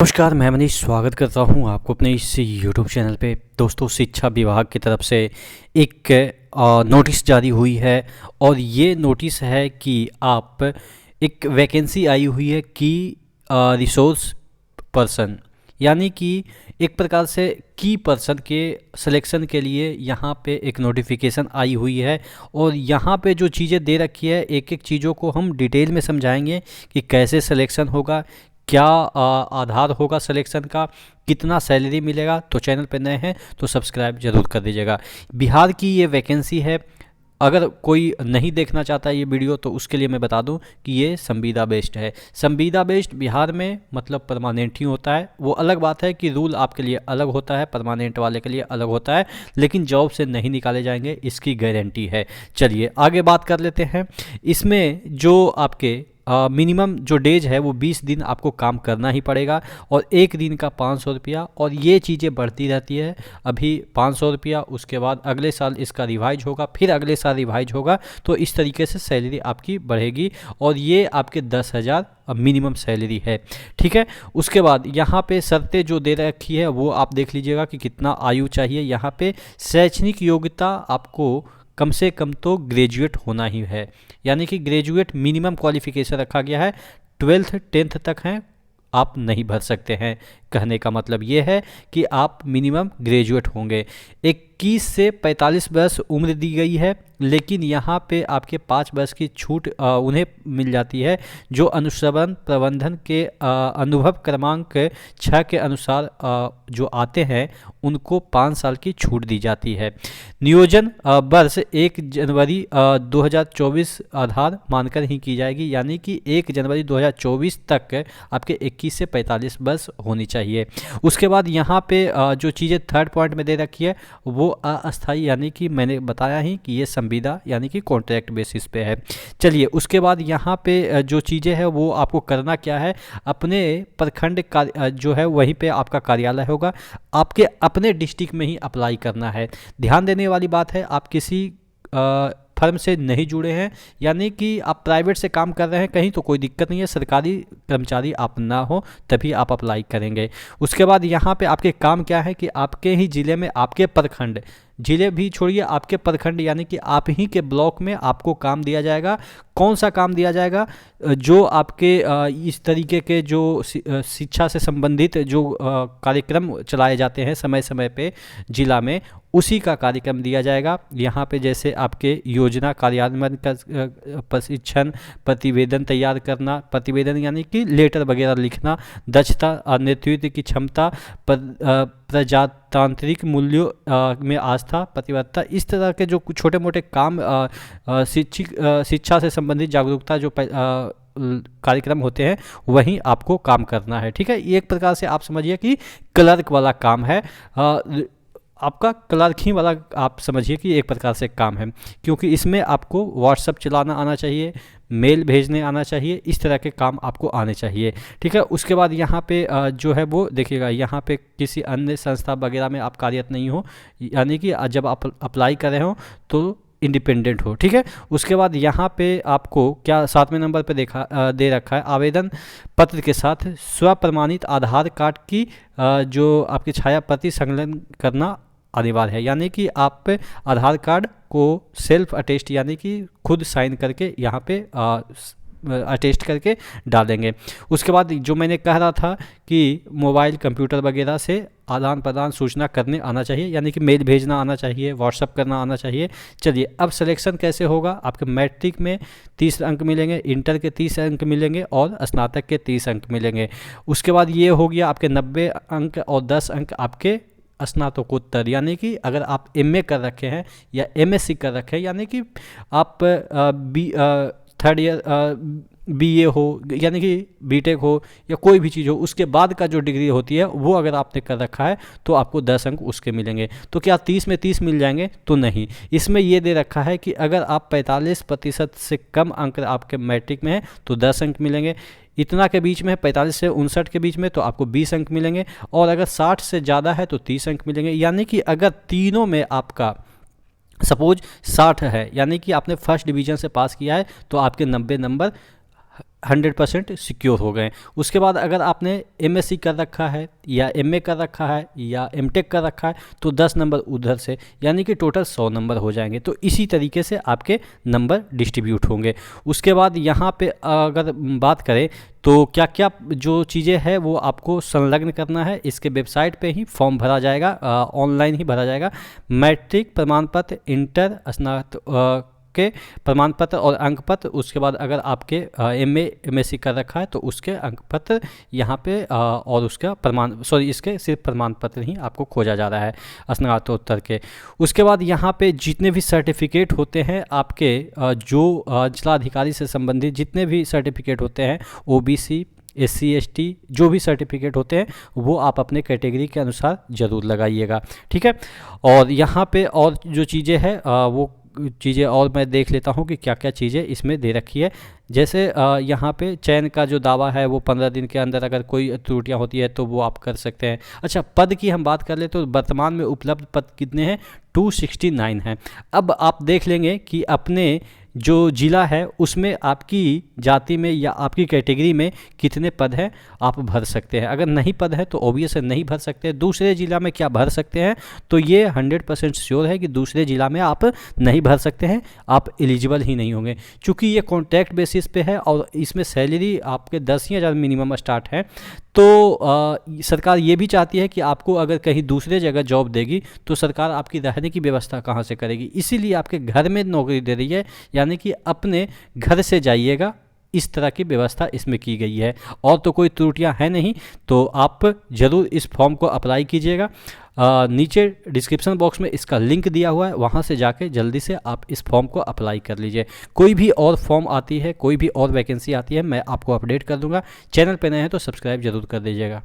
नमस्कार, मैं मनीष स्वागत करता हूं आपको अपने इस यूट्यूब चैनल पे। दोस्तों, शिक्षा विभाग की तरफ से एक नोटिस जारी हुई है और ये नोटिस है कि आप एक वैकेंसी आई हुई है कि रिसोर्स पर्सन, यानी कि एक प्रकार से की पर्सन के सिलेक्शन के लिए यहाँ पे एक नोटिफिकेशन आई हुई है। और यहाँ पे जो चीज़ें दे रखी है, एक एक चीज़ों को हम डिटेल में समझाएंगे कि कैसे सिलेक्शन होगा, क्या आधार होगा सिलेक्शन का, कितना सैलरी मिलेगा। तो चैनल पे नए हैं तो सब्सक्राइब जरूर कर दीजिएगा। बिहार की ये वैकेंसी है। अगर कोई नहीं देखना चाहता ये वीडियो तो उसके लिए मैं बता दूं कि ये संविदा बेस्ड है। संविदा बेस्ड बिहार में मतलब परमानेंट ही होता है। वो अलग बात है कि रूल आपके लिए अलग होता है, परमानेंट वाले के लिए अलग होता है, लेकिन जॉब से नहीं निकाले जाएंगे, इसकी गारंटी है। चलिए आगे बात कर लेते हैं। इसमें जो आपके मिनिमम जो डेज है वो 20 दिन आपको काम करना ही पड़ेगा और एक दिन का 500 रुपया। और ये चीज़ें बढ़ती रहती है। अभी 500 रुपया, उसके बाद अगले साल इसका रिवाइज होगा, फिर अगले साल रिवाइज होगा। तो इस तरीके से सैलरी आपकी बढ़ेगी और ये आपके 10,000 मिनिमम सैलरी है। ठीक है। उसके बाद यहाँ पे शर्तें जो दे रखी है वो आप देख लीजिएगा कि कितना आयु चाहिए। यहाँ पे शैक्षणिक योग्यता आपको कम से कम तो ग्रेजुएट होना ही है, यानी कि ग्रेजुएट मिनिमम क्वालिफिकेशन रखा गया है। 12th 10th तक हैं, आप नहीं भर सकते हैं। कहने का मतलब ये है कि आप मिनिमम ग्रेजुएट होंगे। 21 से 45 वर्ष उम्र दी गई है, लेकिन यहाँ पे आपके 5 वर्ष की छूट उन्हें मिल जाती है जो अनुश्रवण प्रबंधन के अनुभव क्रमांक 6 के अनुसार जो आते हैं उनको 5 साल की छूट दी जाती है। नियोजन वर्ष 1 जनवरी 2024 आधार मानकर ही की जाएगी, यानी कि 1 जनवरी 2024 तक आपके 21 से 45 वर्ष होनी चाहिए। उसके बाद यहाँ पे जो चीज़ें थर्ड पॉइंट में दे रखी है वो अस्थायी, यानी कि मैंने बताया ही कि ये संविदा यानी कि कॉन्ट्रैक्ट बेसिस पे है। चलिए उसके बाद यहाँ पे जो चीज़ें हैं वो आपको करना क्या है, अपने प्रखंड जो है वहीं पे आपका कार्यालय होगा, आपके अपने डिस्ट्रिक्ट में ही अप्लाई करना है। ध्यान देने वाली बात है, आप किसी फर्म से नहीं जुड़े हैं, यानी कि आप प्राइवेट से काम कर रहे हैं कहीं तो कोई दिक्कत नहीं है, सरकारी कर्मचारी आप ना हो तभी आप अप्लाई करेंगे। उसके बाद यहाँ पे आपके काम क्या है कि आपके ही ज़िले में आपके प्रखंड, जिले भी छोड़िए, आपके प्रखंड यानी कि आप ही के ब्लॉक में आपको काम दिया जाएगा। कौन सा काम दिया जाएगा? जो आपके इस तरीके के जो शिक्षा से संबंधित जो कार्यक्रम चलाए जाते हैं समय समय पे जिला में, उसी का कार्यक्रम दिया जाएगा। यहाँ पे जैसे आपके योजना कार्यान्वयन का प्रशिक्षण, प्रतिवेदन तैयार करना, प्रतिवेदन यानी कि लेटर वगैरह लिखना, दक्षता, नेतृत्व की क्षमता, प्रजातांत्रिक मूल्यों में आस्था, प्रतिबद्धता, इस तरह के जो छोटे मोटे काम शिक्षा से संबंधित जागरूकता जो कार्यक्रम होते हैं वहीं आपको काम करना है। ठीक है। ये एक प्रकार से आप समझिए कि क्लर्क वाला काम है। आपका क्लर्क ही वाला आप समझिए कि एक प्रकार से काम है, क्योंकि इसमें आपको व्हाट्सएप चलाना आना चाहिए, मेल भेजने आना चाहिए, इस तरह के काम आपको आने चाहिए। ठीक है। उसके बाद यहाँ पे जो है वो देखिएगा, यहाँ पे किसी अन्य संस्था वगैरह में आप कार्यरत नहीं हो, यानी कि जब आप अप्लाई कर रहे हो तो इंडिपेंडेंट हो। ठीक है। उसके बाद यहाँ पे आपको क्या 7वें नंबर पे दे रखा है, आवेदन पत्र के साथ स्वप्रमाणित आधार कार्ड की जो आपकी छाया प्रति संलग्न करना अनिवार्य है, यानी कि आप आधार कार्ड को सेल्फ अटेस्ट यानी कि खुद साइन करके यहाँ पे अटेस्ट करके डालेंगे। उसके बाद जो मैंने कह रहा था कि मोबाइल कंप्यूटर वगैरह से आदान प्रदान सूचना करने आना चाहिए, यानी कि मेल भेजना आना चाहिए, व्हाट्सअप करना आना चाहिए। चलिए अब सिलेक्शन कैसे होगा, आपके मैट्रिक में 30 अंक मिलेंगे, इंटर के 30 अंक मिलेंगे और स्नातक के 30 अंक मिलेंगे। उसके बाद ये हो गया आपके 90 अंक और 10 अंक आपके स्नातकोत्तर, यानी कि अगर आप एमए कर रखे हैं या एमएससी कर रखे हैं, यानी कि आप थर्ड ईयर बीए हो, यानी कि बीटेक हो या कोई भी चीज़ हो, उसके बाद का जो डिग्री होती है वो अगर आपने कर रखा है तो आपको 10 अंक उसके मिलेंगे। तो क्या 30 में 30 मिल जाएंगे? तो नहीं, इसमें ये दे रखा है कि अगर आप 45% से कम अंक आपके मैट्रिक में है तो 10 अंक मिलेंगे, इतना के बीच में है 45 से 59 के बीच में तो आपको 20 अंक मिलेंगे, और अगर 60 से ज़्यादा है तो 30 अंक मिलेंगे। यानी कि अगर तीनों में आपका सपोज 60 है, यानी कि आपने फर्स्ट डिवीज़न से पास किया है, तो आपके 90 नंबर 100% सिक्योर हो गए। उसके बाद अगर आपने एमएससी कर रखा है या एमए कर रखा है या एमटेक कर रखा है तो 10 नंबर उधर से, यानी कि टोटल 100 नंबर हो जाएंगे। तो इसी तरीके से आपके नंबर डिस्ट्रीब्यूट होंगे। उसके बाद यहाँ पे अगर बात करें तो क्या क्या जो चीज़ें हैं वो आपको संलग्न करना है, इसके वेबसाइट पे ही फॉर्म भरा जाएगा, ऑनलाइन ही भरा जाएगा। मैट्रिक प्रमाण पत्र, इंटर, स्नातक के प्रमाण पत्र और अंक पत्र। उसके बाद अगर आपके एमए एमएससी कर रखा है तो उसके अंक पत्र यहाँ पे और उसका इसके सिर्फ प्रमाण पत्र ही आपको खोजा जा रहा है स्नातकोत्तर के। उसके बाद यहाँ पे जितने भी सर्टिफिकेट होते हैं आपके जो जिलाधिकारी से संबंधित जितने भी सर्टिफिकेट होते हैं, ओबीसी, SC ST जो भी सर्टिफिकेट होते हैं वो आप अपने कैटेगरी के अनुसार ज़रूर लगाइएगा, ठीक है। और यहाँ पे और जो चीज़ें हैं वो चीज़ें और मैं देख लेता हूँ कि क्या क्या चीज़ें इसमें दे रखी है। जैसे यहाँ पे चयन का जो दावा है वो 15 दिन के अंदर अगर कोई त्रुटियाँ होती है तो वो आप कर सकते हैं। अच्छा, पद की हम बात कर ले तो वर्तमान में उपलब्ध पद कितने हैं? 269 हैं। अब आप देख लेंगे कि अपने जो ज़िला है उसमें आपकी जाति में या आपकी कैटेगरी में कितने पद हैं आप भर सकते हैं। अगर नहीं पद है तो ऑब्वियस है नहीं भर सकते। दूसरे ज़िला में क्या भर सकते हैं तो ये 100% श्योर है कि दूसरे ज़िला में आप नहीं भर सकते हैं, आप एलिजिबल ही नहीं होंगे। चूँकि ये कॉन्ट्रैक्ट बेसिस पे है और इसमें सैलरी आपके 10,000 मिनिमम स्टार्ट है, तो सरकार ये भी चाहती है कि आपको अगर कहीं दूसरे जगह जॉब देगी तो सरकार आपकी रहने की व्यवस्था कहाँ से करेगी, इसीलिए आपके घर में नौकरी दे रही है, यानी कि अपने घर से जाइएगा, इस तरह की व्यवस्था इसमें की गई है। और तो कोई त्रुटियां हैं नहीं, तो आप ज़रूर इस फॉर्म को अप्लाई कीजिएगा। नीचे डिस्क्रिप्शन बॉक्स में इसका लिंक दिया हुआ है, वहां से जाके जल्दी से आप इस फॉर्म को अप्लाई कर लीजिए। कोई भी और फॉर्म आती है, कोई भी और वैकेंसी आती है, मैं आपको अपडेट कर दूंगा। चैनल पे नए हैं तो सब्सक्राइब जरूर कर दीजिएगा।